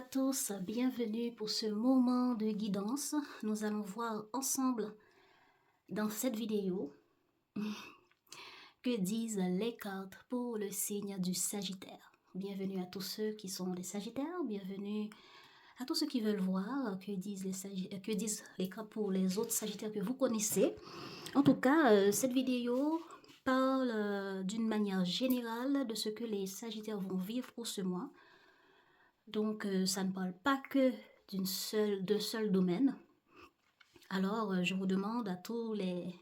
à tous, bienvenue pour ce moment de guidance. Nous allons voir ensemble dans cette vidéo que disent les cartes pour le signe du Sagittaire. Bienvenue à tous ceux qui sont des Sagittaires, bienvenue à tous ceux qui veulent voir que disent les cartes pour les autres Sagittaires que vous connaissez. En tout cas, cette vidéo parle d'une manière générale de ce que les Sagittaires vont vivre pour ce mois. Donc, ça ne parle pas que d'un seul domaine. Alors, je vous demande à tous les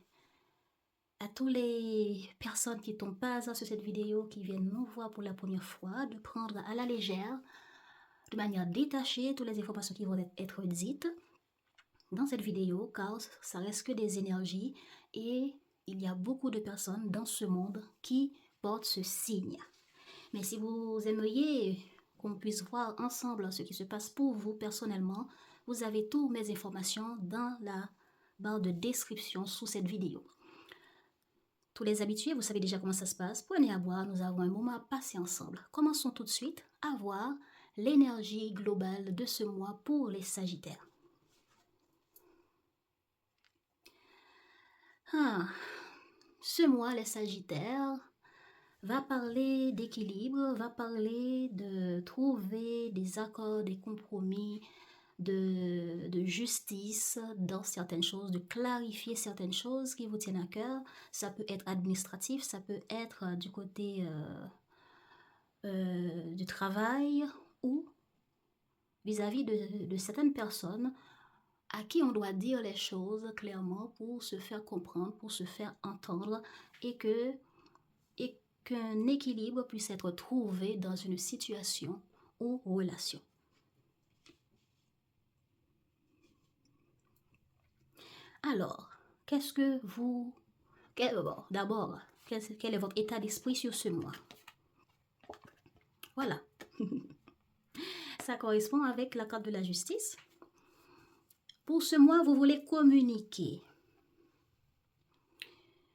personnes qui tombent pas sur cette vidéo, qui viennent nous voir pour la première fois, de prendre à la légère, de manière détachée, toutes les informations qui vont être dites dans cette vidéo, car ça reste que des énergies et il y a beaucoup de personnes dans ce monde qui portent ce signe. Mais si vous aimeriez qu'on puisse voir ensemble ce qui se passe pour vous personnellement, vous avez toutes mes informations dans la barre de description sous cette vidéo. Tous les habitués, vous savez déjà comment ça se passe. Prenez à boire, nous avons un moment à passer ensemble. Commençons tout de suite à voir l'énergie globale de ce mois pour les Sagittaires. Ce mois, les Sagittaires va parler d'équilibre, va parler de trouver des accords, des compromis, de justice dans certaines choses, de clarifier certaines choses qui vous tiennent à cœur. Ça peut être administratif, ça peut être du côté du travail ou vis-à-vis de certaines personnes à qui on doit dire les choses clairement pour se faire comprendre, pour se faire entendre et qu'un équilibre puisse être trouvé dans une situation ou relation. Alors, d'abord, quel est votre état d'esprit sur ce mois? Voilà. Ça correspond avec la carte de la justice. Pour ce mois, vous voulez communiquer.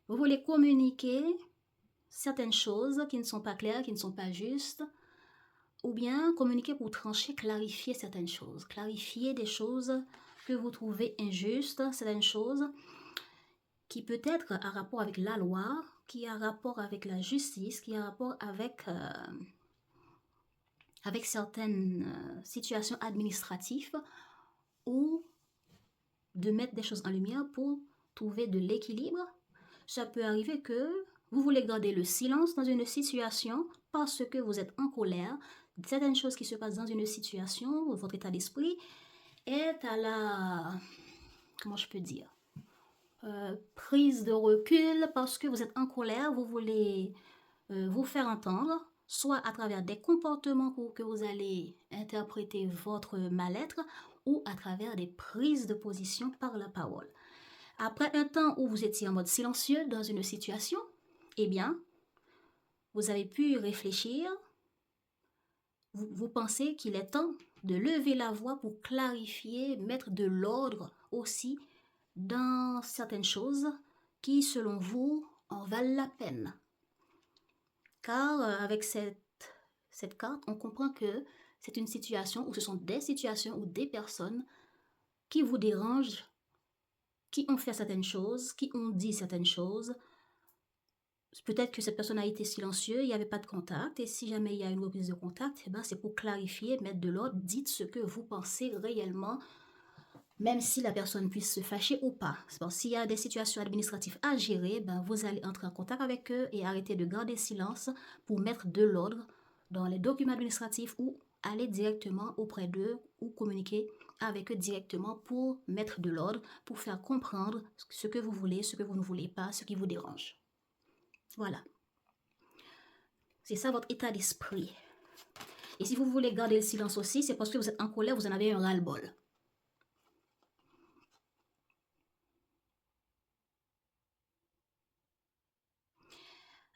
Vous voulez communiquer certaines choses qui ne sont pas claires, qui ne sont pas justes, ou bien communiquer pour trancher, clarifier certaines choses. Clarifier des choses que vous trouvez injustes, certaines choses qui peut être à rapport avec la loi, qui a rapport avec la justice, qui a rapport avec certaines situations administratives, ou de mettre des choses en lumière pour trouver de l'équilibre. Ça peut arriver que vous voulez garder le silence dans une situation parce que vous êtes en colère. Certaines choses qui se passent dans une situation, votre état d'esprit est à la... comment je peux dire, prise de recul parce que vous êtes en colère, vous voulez vous faire entendre, soit à travers des comportements que vous allez interpréter votre mal-être ou à travers des prises de position par la parole. Après un temps où vous étiez en mode silencieux dans une situation, eh bien, vous avez pu réfléchir, vous pensez qu'il est temps de lever la voix pour clarifier, mettre de l'ordre aussi dans certaines choses qui, selon vous, en valent la peine. Car avec cette carte, on comprend que c'est une situation où ce sont des situations ou des personnes qui vous dérangent, qui ont fait certaines choses, qui ont dit certaines choses. Peut-être que cette personne a été silencieuse, il n'y avait pas de contact, et si jamais il y a une reprise de contact, eh ben, c'est pour clarifier, mettre de l'ordre, dites ce que vous pensez réellement, même si la personne puisse se fâcher ou pas. Bon, s'il y a des situations administratives à gérer, ben, vous allez entrer en contact avec eux et arrêter de garder silence pour mettre de l'ordre dans les documents administratifs ou aller directement auprès d'eux ou communiquer avec eux directement pour mettre de l'ordre, pour faire comprendre ce que vous voulez, ce que vous ne voulez pas, ce qui vous dérange. Voilà. C'est ça votre état d'esprit. Et si vous voulez garder le silence aussi, c'est parce que vous êtes en colère, vous en avez un ras-le-bol.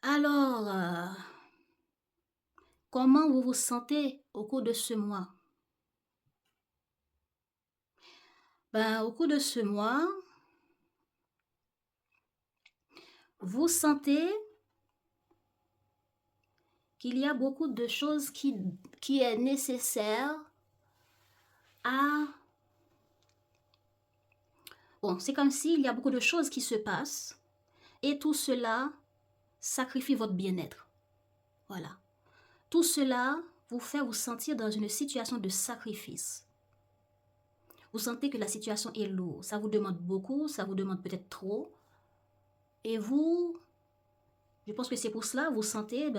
Alors, comment vous vous sentez au cours de ce mois? Ben, au cours de ce mois, vous sentez qu'il y a beaucoup de choses qui est nécessaire à... Bon, c'est comme s'il y a beaucoup de choses qui se passent et tout cela sacrifie votre bien-être. Voilà. Tout cela vous fait vous sentir dans une situation de sacrifice. Vous sentez que la situation est lourde. Ça vous demande beaucoup, ça vous demande peut-être trop. Et vous, je pense que c'est pour cela, vous sentez,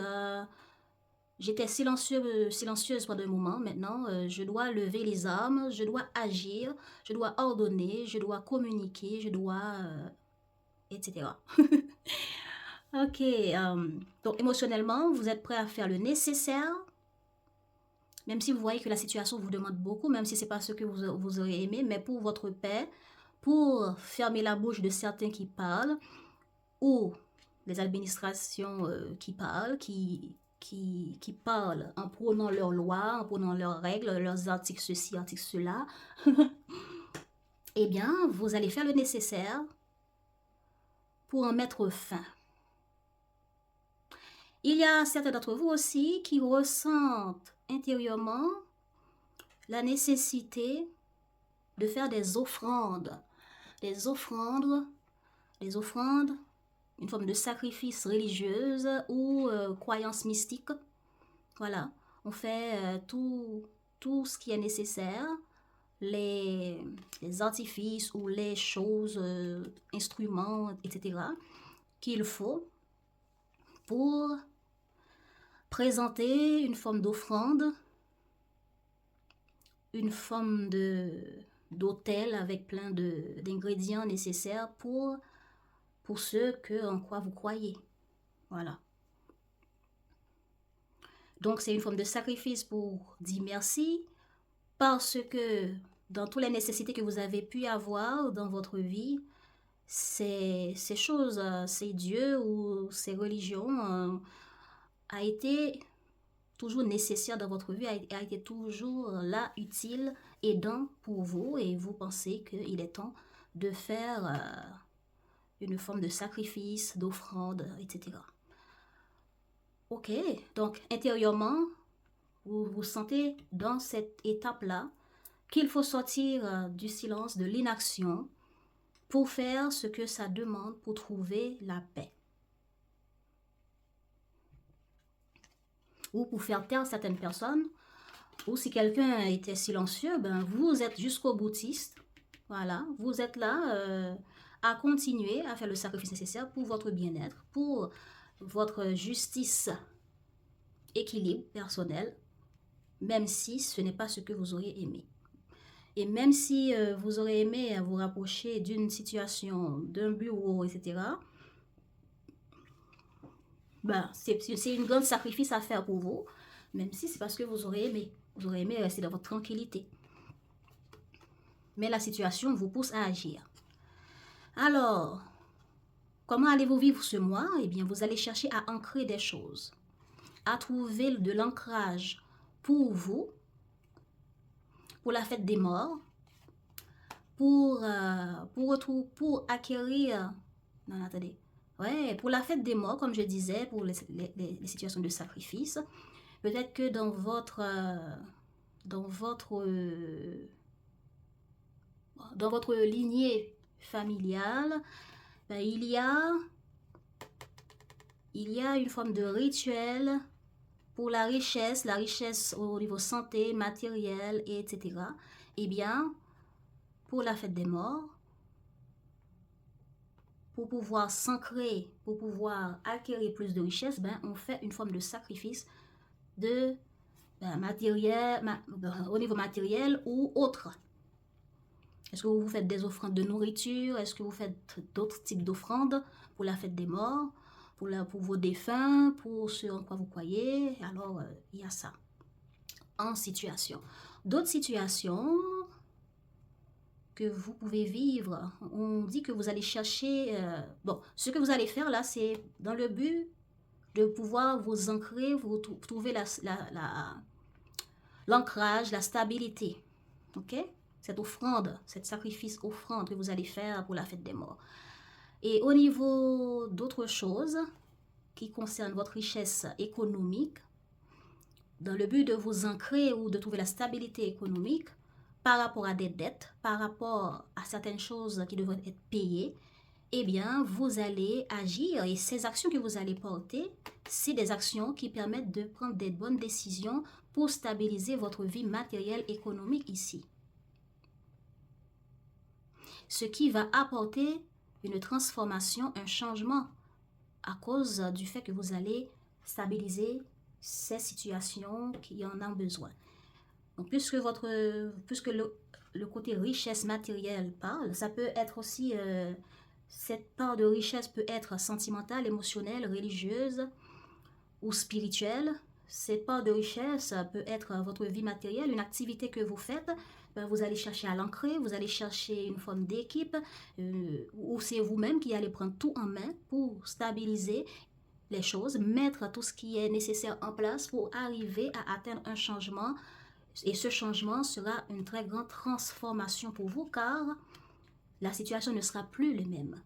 j'étais silencieuse pendant un moment. Maintenant, je dois lever les armes, je dois agir, je dois ordonner, je dois communiquer, je dois... etc. Ok, donc émotionnellement, vous êtes prêt à faire le nécessaire, même si vous voyez que la situation vous demande beaucoup, même si ce n'est pas ce que vous aurez aimé, mais pour votre paix, pour fermer la bouche de certains qui parlent, ou les administrations qui parlent, qui parlent en prônant leurs lois, en prônant leurs règles, leurs articles ceci, articles cela, eh bien, vous allez faire le nécessaire pour en mettre fin. Il y a certains d'entre vous aussi qui ressentent intérieurement la nécessité de faire des offrandes. Des offrandes, une forme de sacrifice religieuse ou croyance mystique. Voilà, on fait tout ce qui est nécessaire, les artifices ou les choses, instruments, etc. qu'il faut pour présenter une forme d'offrande, une forme d'autel avec plein d'ingrédients nécessaires pour ce en quoi vous croyez. Voilà. Donc, c'est une forme de sacrifice pour dire merci, parce que dans toutes les nécessités que vous avez pu avoir dans votre vie, ces choses, ces dieux ou ces religions a été toujours nécessaire dans votre vie, a été toujours là, utile, aidant pour vous, et vous pensez qu'il est temps de faire une forme de sacrifice, d'offrande, etc. Ok, donc intérieurement, vous vous sentez dans cette étape-là qu'il faut sortir du silence, de l'inaction, pour faire ce que ça demande pour trouver la paix. Ou pour faire taire certaines personnes, ou si quelqu'un était silencieux, vous êtes jusqu'au boutiste. Voilà, vous êtes là à continuer à faire le sacrifice nécessaire pour votre bien-être, pour votre justice, équilibre personnel, même si ce n'est pas ce que vous auriez aimé. Et même si vous aurez aimé vous rapprocher d'une situation, d'un bureau, etc., c'est une grande sacrifice à faire pour vous, même si c'est parce que vous aurez aimé. Vous aurez aimé rester dans votre tranquillité. Mais la situation vous pousse à agir. Alors, comment allez-vous vivre ce mois? Eh bien, vous allez chercher à ancrer des choses, à trouver de l'ancrage pour vous, pour la fête des morts, pour acquérir... Non, attendez. Ouais, pour la fête des morts, comme je disais, pour les situations de sacrifice. Peut-être que dans votre lignée familiale, il y a une forme de rituel pour la richesse au niveau santé, matériel, etc. Eh bien, pour la fête des morts, pour pouvoir s'ancrer, pour pouvoir acquérir plus de richesse, on fait une forme de sacrifice de matériel, au niveau matériel ou autre. Est-ce que vous faites des offrandes de nourriture? Est-ce que vous faites d'autres types d'offrandes pour la fête des morts, pour vos défunts, pour ce en quoi vous croyez? Alors, il y a ça en situation. D'autres situations que vous pouvez vivre, on dit que vous allez chercher... ce que vous allez faire là, c'est dans le but de pouvoir vous ancrer, vous trouver l'ancrage, la stabilité. Ok? Cette offrande, cet sacrifice offrande que vous allez faire pour la fête des morts. Et au niveau d'autres choses qui concernent votre richesse économique, dans le but de vous ancrer ou de trouver la stabilité économique, par rapport à des dettes, par rapport à certaines choses qui devraient être payées, eh bien, vous allez agir et ces actions que vous allez porter, c'est des actions qui permettent de prendre des bonnes décisions pour stabiliser votre vie matérielle, économique ici. Ce qui va apporter une transformation, un changement à cause du fait que vous allez stabiliser ces situations qui en ont besoin. Donc, puisque le côté richesse matérielle parle, ça peut être aussi... cette part de richesse peut être sentimentale, émotionnelle, religieuse ou spirituelle. Cette part de richesse peut être votre vie matérielle, une activité que vous faites. Vous allez chercher à l'ancrer, vous allez chercher une forme d'équipe, ou c'est vous-même qui allez prendre tout en main pour stabiliser les choses, mettre tout ce qui est nécessaire en place pour arriver à atteindre un changement. Et ce changement sera une très grande transformation pour vous car la situation ne sera plus la même.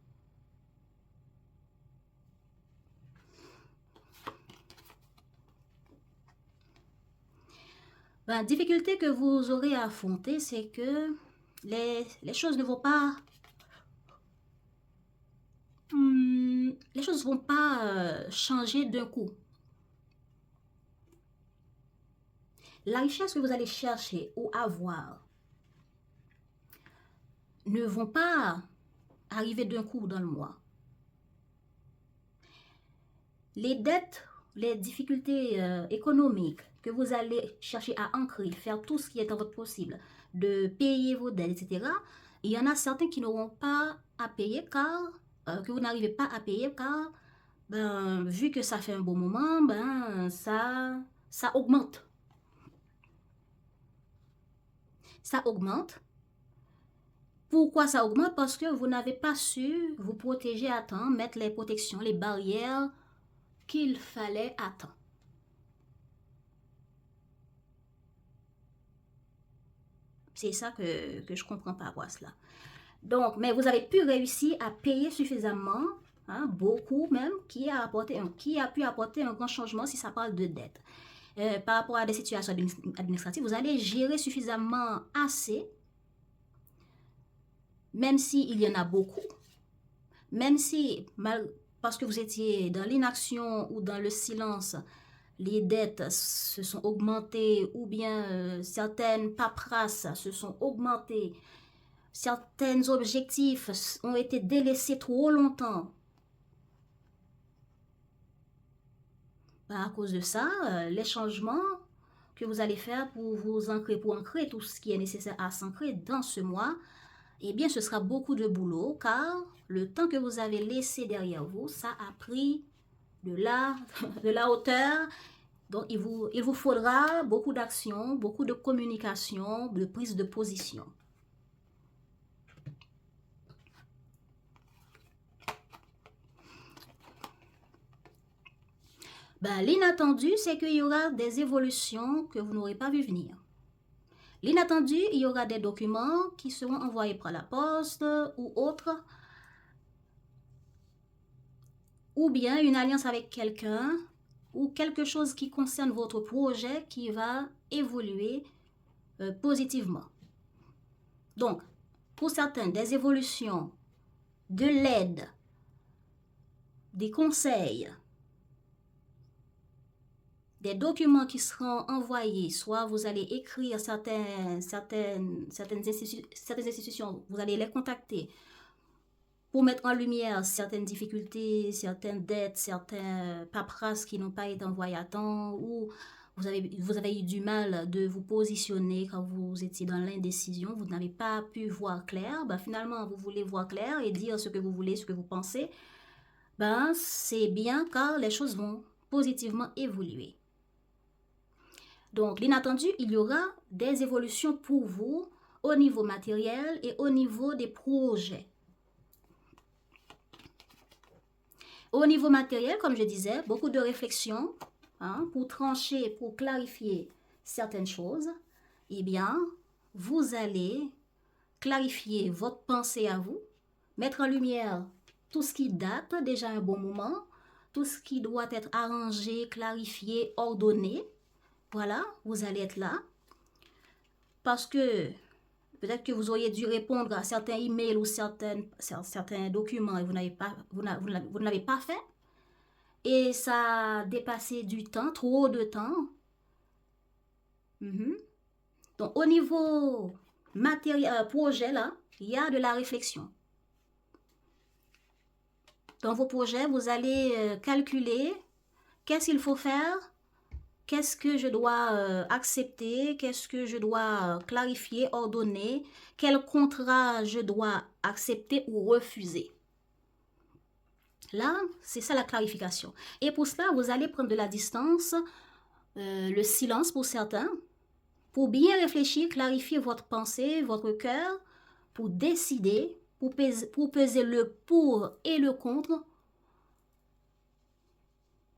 La difficulté que vous aurez à affronter, c'est que les choses ne vont pas... les choses ne vont pas changer d'un coup. La richesse que vous allez chercher ou avoir ne vont pas arriver d'un coup dans le mois. Les dettes, les difficultés économiques que vous allez chercher à ancrer, faire tout ce qui est en votre possible, de payer vos dettes, etc. Il y en a certains qui n'auront pas à payer car, que vous n'arrivez pas à payer car, vu que ça fait un bon moment, ça augmente. Ça augmente. Pourquoi ça augmente? Parce que vous n'avez pas su vous protéger à temps, mettre les protections, les barrières qu'il fallait à temps. C'est ça que je comprends pas à cela. Donc, mais vous avez pu réussir à payer suffisamment, beaucoup même, qui a pu apporter un grand changement si ça parle de dette. Par rapport à des situations administratives, vous allez gérer suffisamment assez, même s'il y en a beaucoup, même si, parce que vous étiez dans l'inaction ou dans le silence, les dettes se sont augmentées ou bien certaines paperasses se sont augmentées, certains objectifs ont été délaissés trop longtemps. À cause de ça, les changements que vous allez faire pour ancrer tout ce qui est nécessaire à s'ancrer dans ce mois, eh bien, ce sera beaucoup de boulot car le temps que vous avez laissé derrière vous, ça a pris de la hauteur. Donc, il vous faudra beaucoup d'actions, beaucoup de communication, de prise de position. L'inattendu, c'est qu'il y aura des évolutions que vous n'aurez pas vu venir. L'inattendu, il y aura des documents qui seront envoyés par la poste ou autre, ou bien une alliance avec quelqu'un, ou quelque chose qui concerne votre projet qui va évoluer positivement. Donc, pour certains, des évolutions, de l'aide, des conseils, des documents qui seront envoyés, soit vous allez écrire certaines institutions, vous allez les contacter pour mettre en lumière certaines difficultés, certaines dettes, certains paperasses qui n'ont pas été envoyés à temps, ou vous avez eu du mal de vous positionner quand vous étiez dans l'indécision, vous n'avez pas pu voir clair, finalement vous voulez voir clair et dire ce que vous voulez, ce que vous pensez, c'est bien car les choses vont positivement évoluer. Donc, l'inattendu, il y aura des évolutions pour vous au niveau matériel et au niveau des projets. Au niveau matériel, comme je disais, beaucoup de réflexion pour trancher, pour clarifier certaines choses. Eh bien, vous allez clarifier votre pensée à vous, mettre en lumière tout ce qui date déjà un bon moment, tout ce qui doit être arrangé, clarifié, ordonné. Voilà, vous allez être là. Parce que Peut-être que vous auriez dû répondre à certains emails ou certains documents et vous ne l'avez pas fait. Et ça a dépassé du temps, trop de temps. Donc, au niveau matériel, projet, là, il y a de la réflexion. Dans vos projets, vous allez calculer qu'est-ce qu'il faut faire, qu'est-ce que je dois accepter, qu'est-ce que je dois clarifier, ordonner, quel contrat je dois accepter ou refuser. Là, c'est ça la clarification. Et pour cela, vous allez prendre de la distance, le silence pour certains, pour bien réfléchir, clarifier votre pensée, votre cœur, pour décider, pour peser le pour et le contre,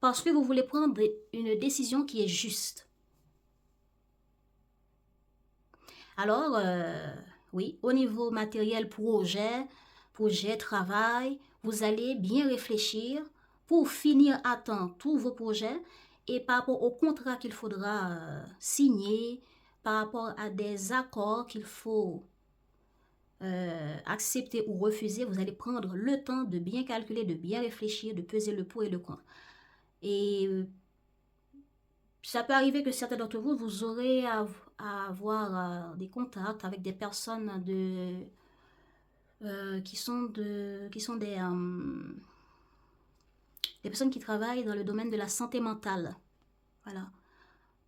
parce que vous voulez prendre une décision qui est juste. Alors, oui, au niveau matériel, projet, travail, vous allez bien réfléchir pour finir à temps tous vos projets et par rapport au contrat qu'il faudra signer, par rapport à des accords qu'il faut accepter ou refuser, vous allez prendre le temps de bien calculer, de bien réfléchir, de peser le pour et le contre. Et ça peut arriver que certains d'entre vous, vous aurez à avoir des contacts avec des personnes qui sont des personnes qui travaillent dans le domaine de la santé mentale. Voilà.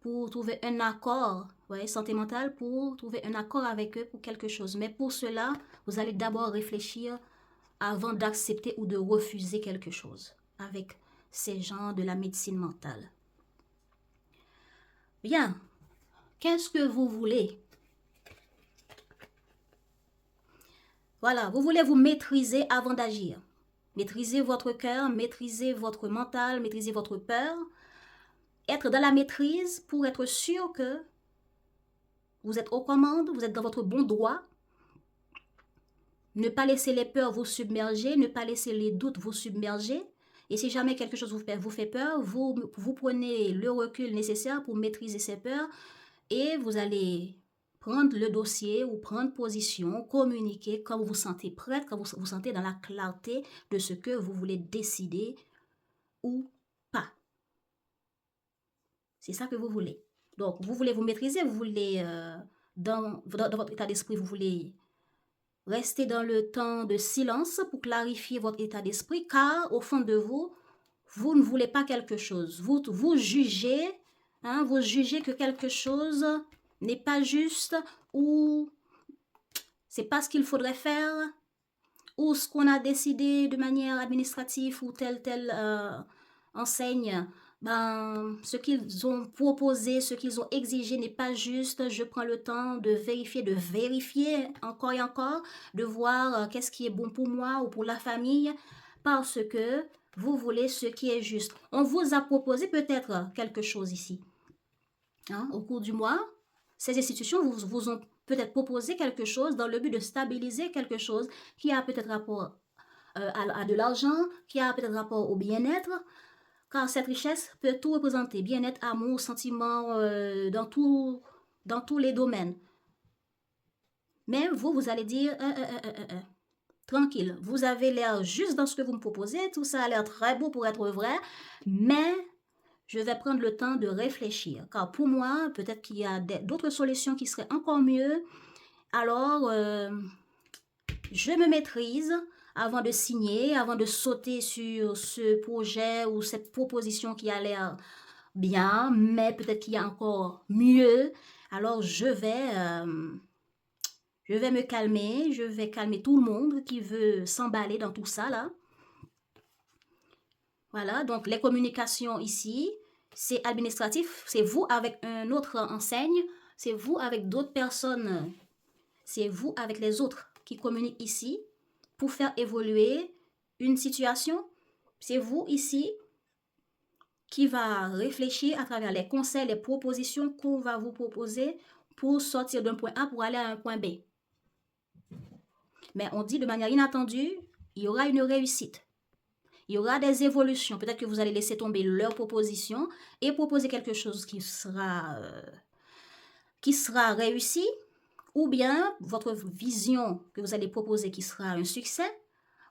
Pour trouver un accord, santé mentale, pour trouver un accord avec eux pour quelque chose. Mais pour cela, vous allez d'abord réfléchir avant d'accepter ou de refuser quelque chose avec ces gens de la médecine mentale. Bien, qu'est-ce que vous voulez? Voilà, vous voulez vous maîtriser avant d'agir. Maîtriser votre cœur, maîtriser votre mental, maîtriser votre peur. Être dans la maîtrise pour être sûr que vous êtes aux commandes, vous êtes dans votre bon droit. Ne pas laisser les peurs vous submerger, ne pas laisser les doutes vous submerger. Et si jamais quelque chose vous fait peur, vous prenez le recul nécessaire pour maîtriser ces peurs et vous allez prendre le dossier ou prendre position, communiquer quand vous vous sentez prête, quand vous vous sentez dans la clarté de ce que vous voulez décider ou pas. C'est ça que vous voulez. Donc, vous voulez vous maîtriser, vous voulez, dans votre état d'esprit, vous voulez rester dans le temps de silence pour clarifier votre état d'esprit, car au fond de vous, vous ne voulez pas quelque chose. Vous jugez, vous jugez que quelque chose n'est pas juste ou c'est pas ce qu'il faudrait faire ou ce qu'on a décidé de manière administrative ou telle enseigne, ce qu'ils ont proposé, ce qu'ils ont exigé n'est pas juste. Je prends le temps de vérifier encore et encore, de voir qu'est-ce qui est bon pour moi ou pour la famille, parce que vous voulez ce qui est juste. On vous a proposé peut-être quelque chose ici. Au cours du mois, ces institutions vous ont peut-être proposé quelque chose dans le but de stabiliser quelque chose qui a peut-être rapport à de l'argent, qui a peut-être rapport au bien-être, car cette richesse peut tout représenter, bien-être, amour, sentiment, dans tous les domaines. Mais vous allez dire, tranquille, vous avez l'air juste dans ce que vous me proposez, tout ça a l'air très beau pour être vrai, mais je vais prendre le temps de réfléchir, car pour moi, peut-être qu'il y a d'autres solutions qui seraient encore mieux. Alors, je me maîtrise avant de signer, avant de sauter sur ce projet ou cette proposition qui a l'air bien, mais peut-être qu'il y a encore mieux. Alors, je vais me calmer, je vais calmer tout le monde qui veut s'emballer dans tout ça, là. Voilà, donc les communications ici, c'est administratif, c'est vous avec un autre enseigne, c'est vous avec d'autres personnes, c'est vous avec les autres qui communiquent ici pour faire évoluer une situation. C'est vous ici qui va réfléchir à travers les conseils, les propositions qu'on va vous proposer pour sortir d'un point A pour aller à un point B. Mais on dit de manière inattendue, il y aura une réussite. Il y aura des évolutions. Peut-être que vous allez laisser tomber leurs propositions et proposer quelque chose qui sera réussi. ou bien votre vision que vous allez proposer qui sera un succès,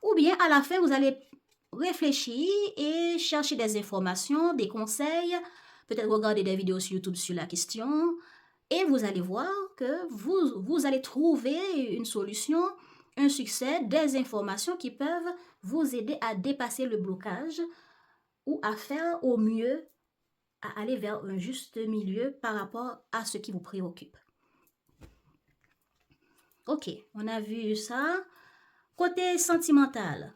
ou bien à la fin, vous allez réfléchir et chercher des informations, des conseils, peut-être regarder des vidéos sur YouTube sur la question, et vous allez voir que vous allez trouver une solution, un succès, des informations qui peuvent vous aider à dépasser le blocage ou à faire au mieux, à aller vers un juste milieu par rapport à ce qui vous préoccupe. Ok, on a vu ça. Côté sentimental.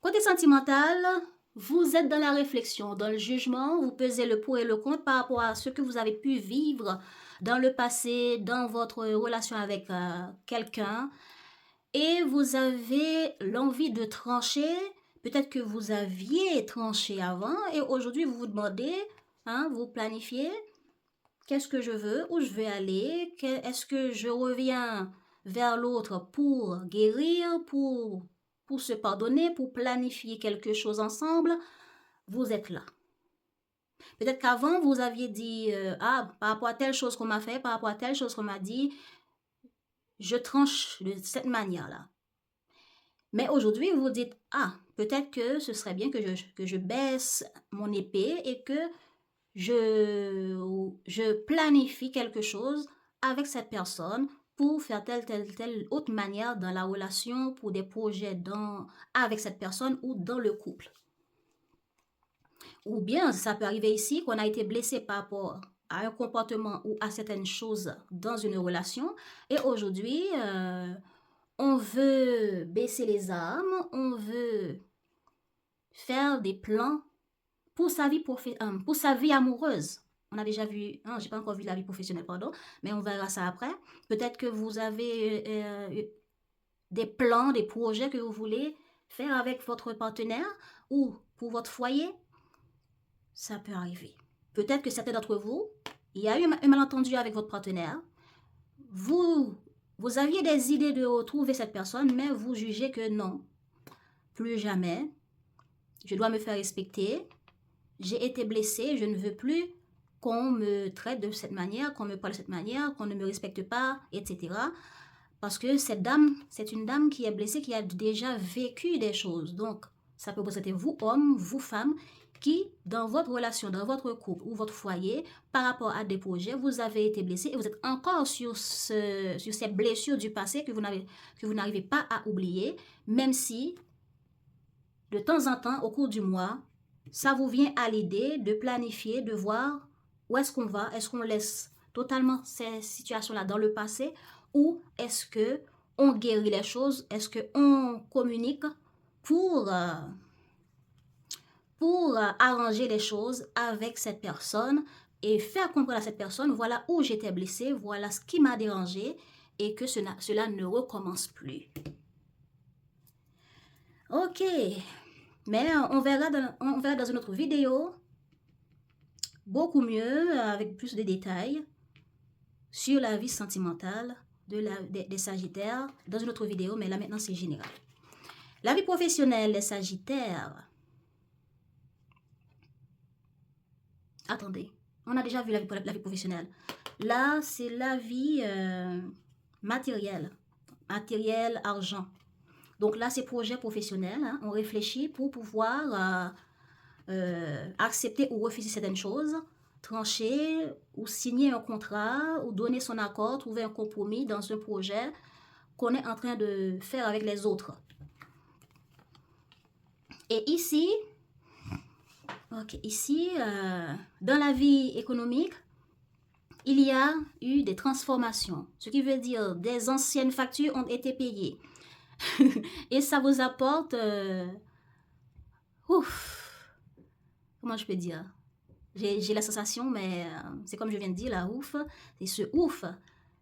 Côté sentimental, vous êtes dans la réflexion, dans le jugement, vous pesez le pour et le contre par rapport à ce que vous avez pu vivre dans le passé, dans votre relation avec quelqu'un, et vous avez l'envie de trancher. Peut-être que vous aviez tranché avant et aujourd'hui vous vous demandez, vous planifiez, qu'est-ce que je veux, où je veux aller, est-ce que je reviens vers l'autre pour guérir, pour se pardonner, pour planifier quelque chose ensemble. Vous êtes là. Peut-être qu'avant, vous aviez dit, par rapport à telle chose qu'on m'a fait, par rapport à telle chose qu'on m'a dit, je tranche de cette manière-là. Mais aujourd'hui, vous vous dites, peut-être que ce serait bien que je baisse mon épée et que je planifie quelque chose avec cette personne pour faire telle autre manière dans la relation, pour des projets avec cette personne ou dans le couple. Ou bien, ça peut arriver ici qu'on a été blessé par rapport à un comportement ou à certaines choses dans une relation. Et aujourd'hui, on veut baisser les armes, on veut faire des plans pour sa vie amoureuse. On a déjà vu, j'ai pas encore vu la vie professionnelle, pardon, mais on verra ça après. Peut-être que vous avez des plans, des projets que vous voulez faire avec votre partenaire ou pour votre foyer. Ça peut arriver. Peut-être que certains d'entre vous, il y a eu un malentendu avec votre partenaire. Vous aviez des idées de retrouver cette personne, mais vous jugez que non, plus jamais. Je dois me faire respecter. J'ai été blessée, je ne veux plus qu'on me traite de cette manière, qu'on me parle de cette manière, qu'on ne me respecte pas, etc. Parce que cette dame, c'est une dame qui est blessée, qui a déjà vécu des choses. Donc, ça peut vous être vous, hommes, vous, femmes, qui, dans votre relation, dans votre couple ou votre foyer, par rapport à des projets, vous avez été blessé et vous êtes encore sur ces blessures du passé que vous n'arrivez pas à oublier, même si, de temps en temps, au cours du mois, ça vous vient à l'idée de planifier, de voir où est-ce qu'on va, est-ce qu'on laisse totalement ces situations-là dans le passé ou est-ce qu'on guérit les choses, est-ce qu'on communique pour arranger les choses avec cette personne et faire comprendre à cette personne, voilà où j'étais blessée, voilà ce qui m'a dérangé et que cela ne recommence plus. Ok. Mais on verra dans une autre vidéo, beaucoup mieux, avec plus de détails, sur la vie sentimentale des Sagittaires, dans une autre vidéo, mais là maintenant c'est général. La vie professionnelle des Sagittaires. Attendez, on a déjà vu la vie professionnelle. Là, c'est la vie matérielle, argent. Donc là, c'est projet professionnel. On réfléchit pour pouvoir accepter ou refuser certaines choses, trancher ou signer un contrat ou donner son accord, trouver un compromis dans un projet qu'on est en train de faire avec les autres. Et ici, dans la vie économique, il y a eu des transformations. Ce qui veut dire des anciennes factures ont été payées. Et ça vous apporte... comment je peux dire? J'ai la sensation, mais c'est comme je viens de dire, la ouf. C'est ce ouf.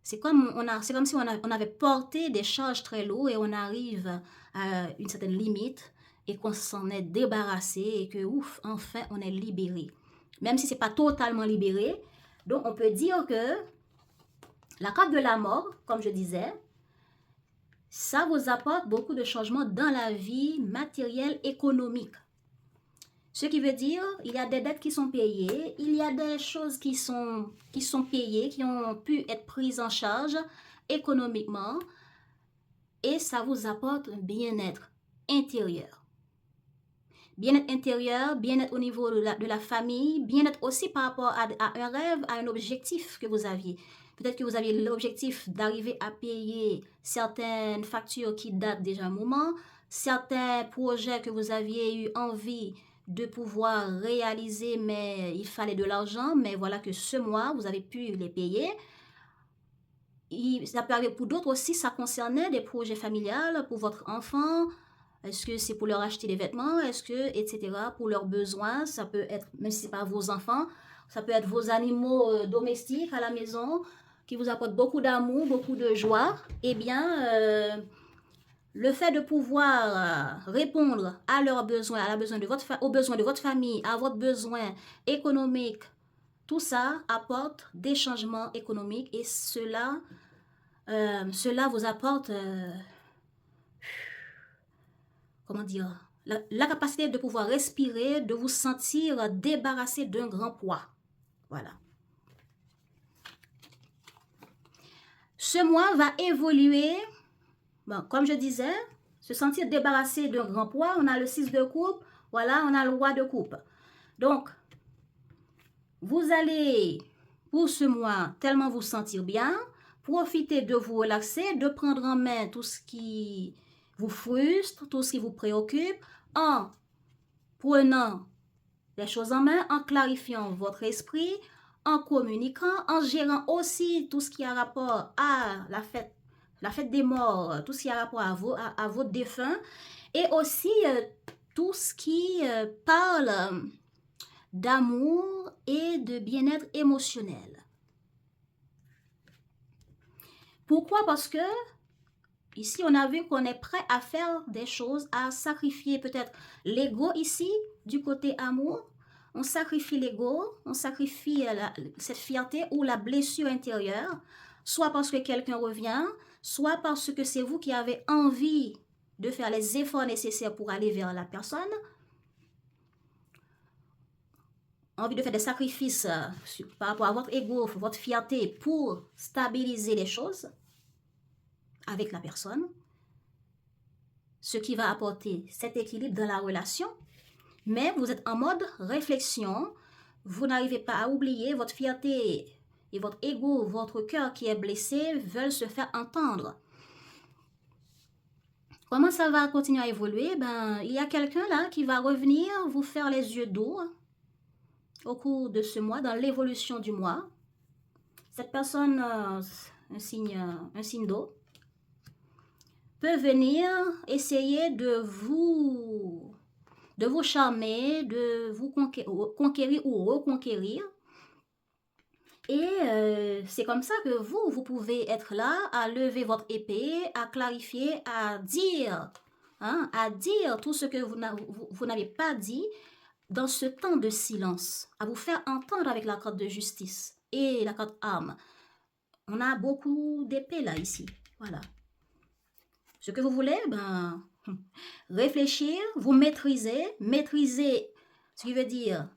C'est comme si on avait porté des charges très lourdes et on arrive à une certaine limite et qu'on s'en est débarrassé et que ouf, enfin, on est libéré. Même si c'est pas totalement libéré. Donc, on peut dire que la carte de la mort, comme je disais, ça vous apporte beaucoup de changements dans la vie matérielle économique. Ce qui veut dire, il y a des dettes qui sont payées, il y a des choses qui sont payées, qui ont pu être prises en charge économiquement, et ça vous apporte un bien-être intérieur. Bien-être intérieur, bien-être au niveau de la famille, bien-être aussi par rapport à un rêve, à un objectif que vous aviez. Peut-être que vous aviez l'objectif d'arriver à payer certaines factures qui datent déjà un moment, certains projets que vous aviez eu envie de pouvoir réaliser, mais il fallait de l'argent, mais voilà que ce mois, vous avez pu les payer. Ça peut arriver pour d'autres aussi, ça concernait des projets familiales pour votre enfant. Est-ce que c'est pour leur acheter des vêtements? Est-ce que, etc., pour leurs besoins, ça peut être, même si ce n'est pas vos enfants, ça peut être vos animaux domestiques à la maison qui vous apportent beaucoup d'amour, beaucoup de joie. Eh bien, le fait de pouvoir répondre à leurs besoins, aux besoins de votre famille, à votre besoin économique, tout ça apporte des changements économiques et cela vous apporte, comment dire, la capacité de pouvoir respirer, de vous sentir débarrassé d'un grand poids. Voilà. Ce mois va évoluer, bon, comme je disais, se sentir débarrassé d'un grand poids. On a le 6 de coupe, voilà, on a le roi de coupe. Donc, vous allez, pour ce mois, tellement vous sentir bien, profiter de vous relaxer, de prendre en main tout ce qui vous frustre, tout ce qui vous préoccupe, en prenant les choses en main, en clarifiant votre esprit, en communiquant, en gérant aussi tout ce qui a rapport à la fête des morts, tout ce qui a rapport à votre défunt, et aussi tout ce qui parle d'amour et de bien-être émotionnel. Pourquoi? Parce que ici, on a vu qu'on est prêt à faire des choses, à sacrifier peut-être l'ego ici, du côté amour. On sacrifie l'ego, on sacrifie cette fierté ou la blessure intérieure, soit parce que quelqu'un revient, soit parce que c'est vous qui avez envie de faire les efforts nécessaires pour aller vers la personne, envie de faire des sacrifices par rapport à votre ego, votre fierté pour stabiliser les choses avec la personne, ce qui va apporter cet équilibre dans la relation. Mais vous êtes en mode réflexion, vous n'arrivez pas à oublier votre fierté et votre ego, votre cœur qui est blessé veulent se faire entendre. Comment ça va continuer à évoluer? Ben, il y a quelqu'un là qui va revenir vous faire les yeux doux au cours de ce mois, dans l'évolution du mois. Cette personne, un signe d'eau, peut venir essayer de vous charmer, de vous conquérir ou reconquérir. Et c'est comme ça que vous pouvez être là à lever votre épée, à clarifier, à dire tout ce que vous n'avez pas dit dans ce temps de silence, à vous faire entendre avec la carte de justice et la carte arme. On a beaucoup d'épées là, ici. Voilà. Ce que vous voulez, ben, réfléchir, vous maîtriser, ce qui veut dire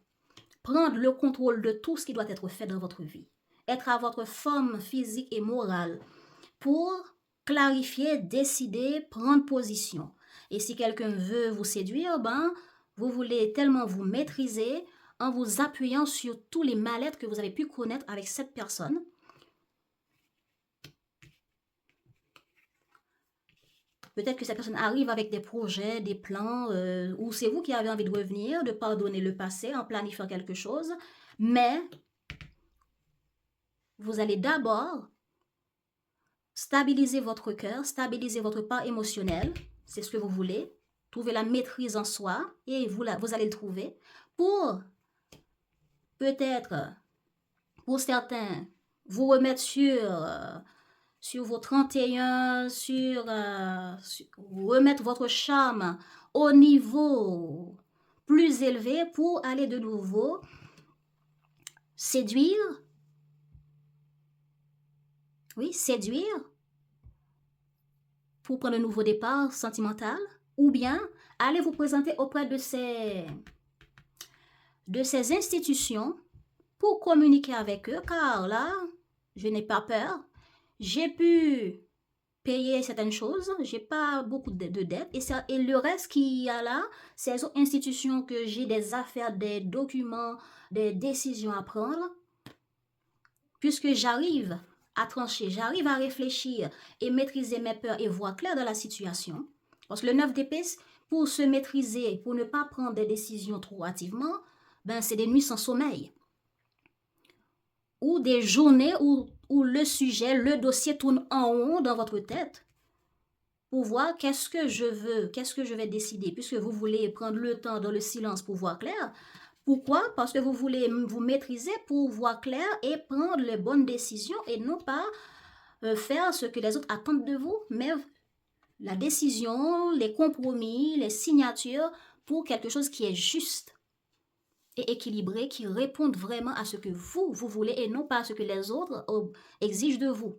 prendre le contrôle de tout ce qui doit être fait dans votre vie. Être à votre forme physique et morale pour clarifier, décider, prendre position. Et si quelqu'un veut vous séduire, ben, vous voulez tellement vous maîtriser en vous appuyant sur tous les mal-être que vous avez pu connaître avec cette personne. Peut-être que cette personne arrive avec des projets, des plans, ou c'est vous qui avez envie de revenir, de pardonner le passé en planifiant quelque chose. Mais vous allez d'abord stabiliser votre cœur, stabiliser votre part émotionnelle. C'est ce que vous voulez. Trouver la maîtrise en soi et vous allez le trouver. Pour peut-être, pour certains, vous remettre sur vos 31, remettre votre charme au niveau plus élevé pour aller de nouveau séduire. Oui, séduire pour prendre un nouveau départ sentimental, ou bien aller vous présenter auprès de ces de ces institutions pour communiquer avec eux, car là, je n'ai pas peur. J'ai pu payer certaines choses, j'ai pas beaucoup de dettes, et le reste qu'il y a là, ces autres institutions que j'ai des affaires, des documents, des décisions à prendre, puisque j'arrive à trancher, j'arrive à réfléchir et maîtriser mes peurs et voir clair dans la situation. Parce que le 9 d'épée, pour se maîtriser, pour ne pas prendre des décisions trop hâtivement, ben c'est des nuits sans sommeil. Ou des journées où le sujet, le dossier tourne en rond dans votre tête pour voir qu'est-ce que je veux, qu'est-ce que je vais décider, puisque vous voulez prendre le temps dans le silence pour voir clair. Pourquoi? Parce que vous voulez vous maîtriser pour voir clair et prendre les bonnes décisions et non pas faire ce que les autres attendent de vous, mais la décision, les compromis, les signatures pour quelque chose qui est juste et équilibré, qui réponde vraiment à ce que vous voulez et non pas à ce que les autres exigent de vous.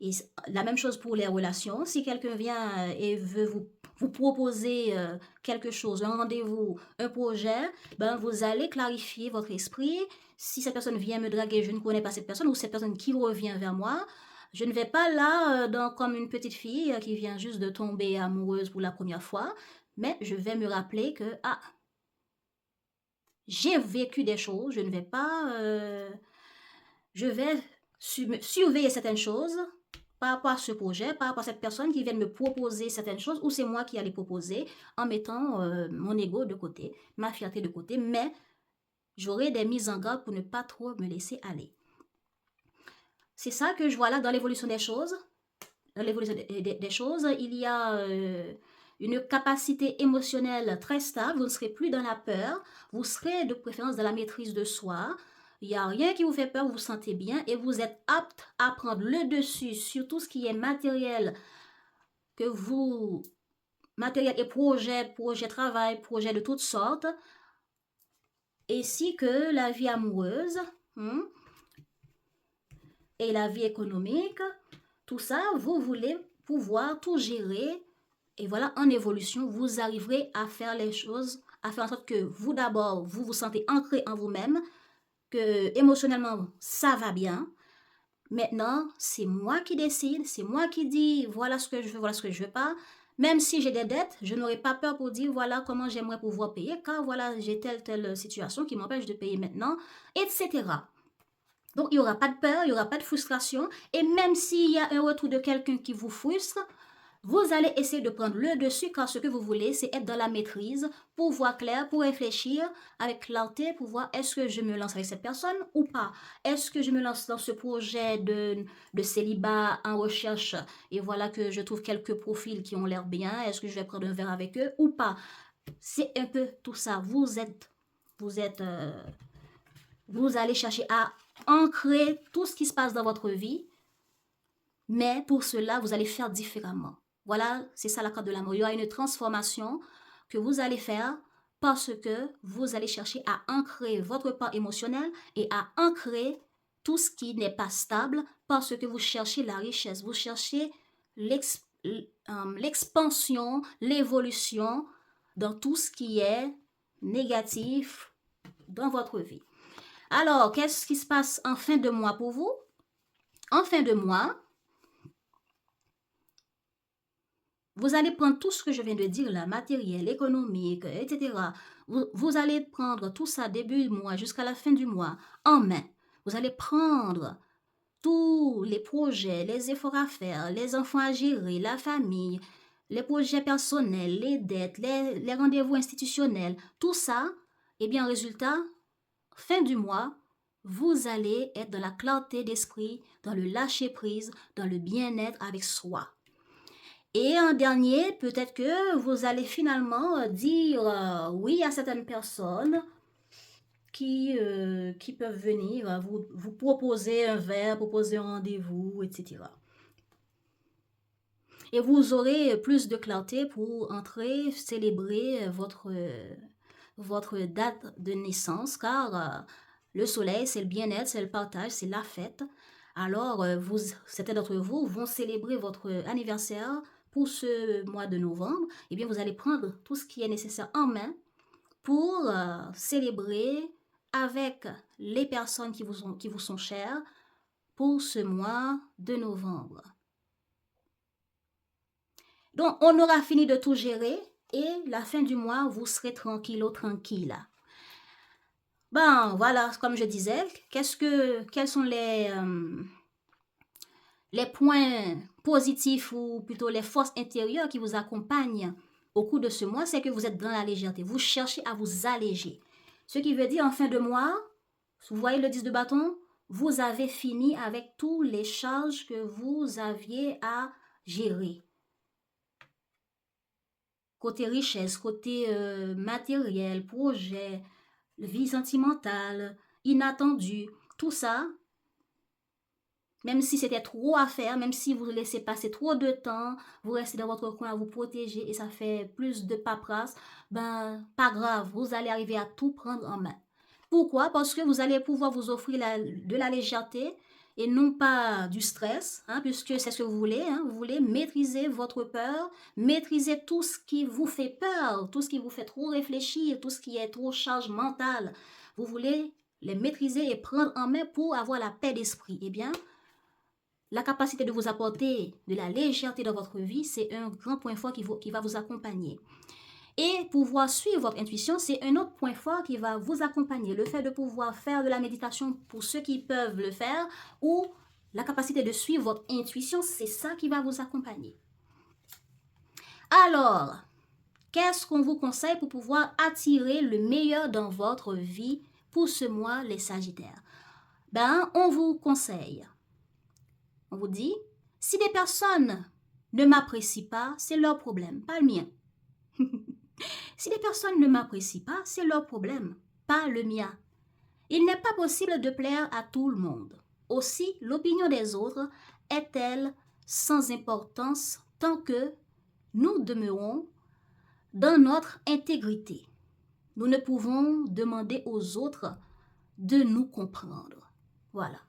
Et la même chose pour les relations. Si quelqu'un vient et veut vous proposer quelque chose, un rendez-vous, un projet, ben vous allez clarifier votre esprit. Si cette personne vient me draguer, je ne connais pas cette personne, ou cette personne qui revient vers moi, je ne vais pas là comme une petite fille qui vient juste de tomber amoureuse pour la première fois, mais je vais me rappeler que, j'ai vécu des choses, je ne vais pas... je vais surveiller certaines choses par rapport à ce projet, par rapport à cette personne qui vient me proposer certaines choses, ou c'est moi qui allais proposer en mettant mon ego de côté, ma fierté de côté, mais j'aurai des mises en garde pour ne pas trop me laisser aller. C'est ça que je vois là dans l'évolution des choses. Dans l'évolution des choses, il y a une capacité émotionnelle très stable, vous ne serez plus dans la peur, vous serez de préférence dans la maîtrise de soi. Il n'y a rien qui vous fait peur, vous vous sentez bien et vous êtes apte à prendre le dessus sur tout ce qui est matériel que vous... matériel et projet travail, projet de toutes sortes, ainsi que la vie amoureuse et la vie économique. Tout ça, vous voulez pouvoir tout gérer. Et voilà, en évolution, vous arriverez à faire les choses, à faire en sorte que vous d'abord, vous vous sentez ancré en vous-même, que émotionnellement, ça va bien. Maintenant, c'est moi qui décide, c'est moi qui dis voilà ce que je veux, voilà ce que je veux pas. Même si j'ai des dettes, je n'aurai pas peur pour dire voilà comment j'aimerais pouvoir payer, car voilà, j'ai telle situation qui m'empêche de payer maintenant, etc. Donc, il n'y aura pas de peur, il n'y aura pas de frustration. Et même s'il y a un retour de quelqu'un qui vous frustre, vous allez essayer de prendre le dessus, car ce que vous voulez, c'est être dans la maîtrise, pour voir clair, pour réfléchir avec clarté, pour voir est-ce que je me lance avec cette personne ou pas. Est-ce que je me lance dans ce projet de célibat en recherche et voilà que je trouve quelques profils qui ont l'air bien. Est-ce que je vais prendre un verre avec eux ou pas? C'est un peu tout ça. Vous allez chercher à ancrer tout ce qui se passe dans votre vie, mais pour cela, vous allez faire différemment. Voilà, c'est ça la carte de l'amour. Il y aura une transformation que vous allez faire parce que vous allez chercher à ancrer votre part émotionnelle et à ancrer tout ce qui n'est pas stable parce que vous cherchez la richesse, vous cherchez l'expansion, l'évolution dans tout ce qui est négatif dans votre vie. Alors, qu'est-ce qui se passe en fin de mois pour vous? En fin de mois, vous allez prendre tout ce que je viens de dire là, matériel, économique, etc. Vous allez prendre tout ça début du mois jusqu'à la fin du mois en main. Vous allez prendre tous les projets, les efforts à faire, les enfants à gérer, la famille, les projets personnels, les dettes, les rendez-vous institutionnels, tout ça. Et bien, résultat, fin du mois, vous allez être dans la clarté d'esprit, dans le lâcher-prise, dans le bien-être avec soi. Et en dernier, peut-être que vous allez finalement dire oui à certaines personnes qui peuvent venir vous proposer un verre, proposer un rendez-vous, etc. Et vous aurez plus de clarté pour entrer, célébrer votre date de naissance, car le soleil, c'est le bien-être, c'est le partage, c'est la fête. Alors, certains d'entre vous vont célébrer votre anniversaire pour ce mois de novembre. Eh bien, vous allez prendre tout ce qui est nécessaire en main pour célébrer avec les personnes qui vous sont chères pour ce mois de novembre. Donc, on aura fini de tout gérer et la fin du mois, vous serez tranquille. Ben, voilà, comme je disais, quels sont les points positifs ou plutôt les forces intérieures qui vous accompagnent au cours de ce mois? C'est que vous êtes dans la légèreté. Vous cherchez à vous alléger. Ce qui veut dire en fin de mois, vous voyez le 10 de bâton, vous avez fini avec toutes les charges que vous aviez à gérer. Côté richesse, côté matériel, projet, vie sentimentale, inattendu, tout ça, même si c'était trop à faire, même si vous laissez passer trop de temps, vous restez dans votre coin à vous protéger et ça fait plus de paperasse, ben pas grave, vous allez arriver à tout prendre en main. Pourquoi? Parce que vous allez pouvoir vous offrir de la légèreté et non pas du stress, hein, puisque c'est ce que vous voulez. Hein, vous voulez maîtriser votre peur, maîtriser tout ce qui vous fait peur, tout ce qui vous fait trop réfléchir, tout ce qui est trop charge mentale. Vous voulez les maîtriser et prendre en main pour avoir la paix d'esprit. Eh bien, la capacité de vous apporter de la légèreté dans votre vie, c'est un grand point fort qui va vous accompagner. Et pouvoir suivre votre intuition, c'est un autre point fort qui va vous accompagner. Le fait de pouvoir faire de la méditation pour ceux qui peuvent le faire ou la capacité de suivre votre intuition, c'est ça qui va vous accompagner. Alors, qu'est-ce qu'on vous conseille pour pouvoir attirer le meilleur dans votre vie pour ce mois, les Sagittaires? Ben, on vous conseille, on vous dit, si des personnes ne m'apprécient pas, c'est leur problème, pas le mien. Si les personnes ne m'apprécient pas, c'est leur problème, pas le mien. Il n'est pas possible de plaire à tout le monde. Aussi, l'opinion des autres est-elle sans importance tant que nous demeurons dans notre intégrité. Nous ne pouvons demander aux autres de nous comprendre. Voilà.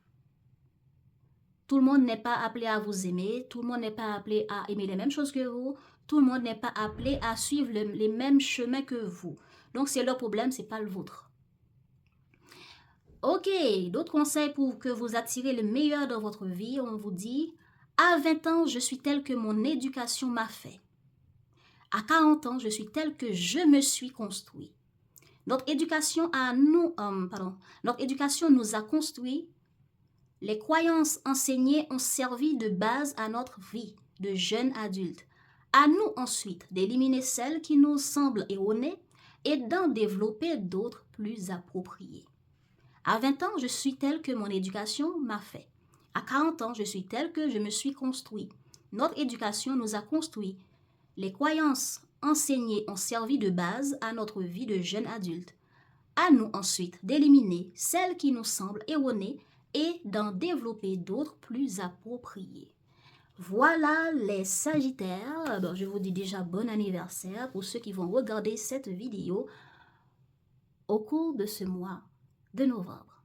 Tout le monde n'est pas appelé à vous aimer, tout le monde n'est pas appelé à aimer les mêmes choses que vous, tout le monde n'est pas appelé à suivre les mêmes chemins que vous. Donc, c'est leur problème, ce n'est pas le vôtre. Ok, d'autres conseils pour que vous attirez le meilleur dans votre vie, on vous dit, à 20 ans, je suis tel que mon éducation m'a fait. À 40 ans, je suis tel que je me suis construit. Notre éducation nous a construit. Les croyances enseignées ont servi de base à notre vie de jeune adulte. À nous ensuite d'éliminer celles qui nous semblent erronées et d'en développer d'autres plus appropriées. À 20 ans, je suis tel que mon éducation m'a fait. À 40 ans, je suis tel que je me suis construit. Notre éducation nous a construit. Les croyances enseignées ont servi de base à notre vie de jeune adulte. À nous ensuite d'éliminer celles qui nous semblent erronées et d'en développer d'autres plus appropriées. Voilà les Sagittaires. Bon, je vous dis déjà bon anniversaire pour ceux qui vont regarder cette vidéo au cours de ce mois de novembre.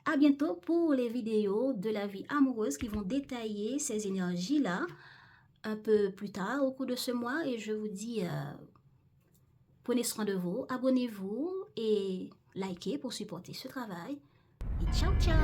À bientôt pour les vidéos de la vie amoureuse qui vont détailler ces énergies-là un peu plus tard au cours de ce mois. Et je vous dis, prenez soin de vous, abonnez-vous et likez pour supporter ce travail. Et ciao, ciao!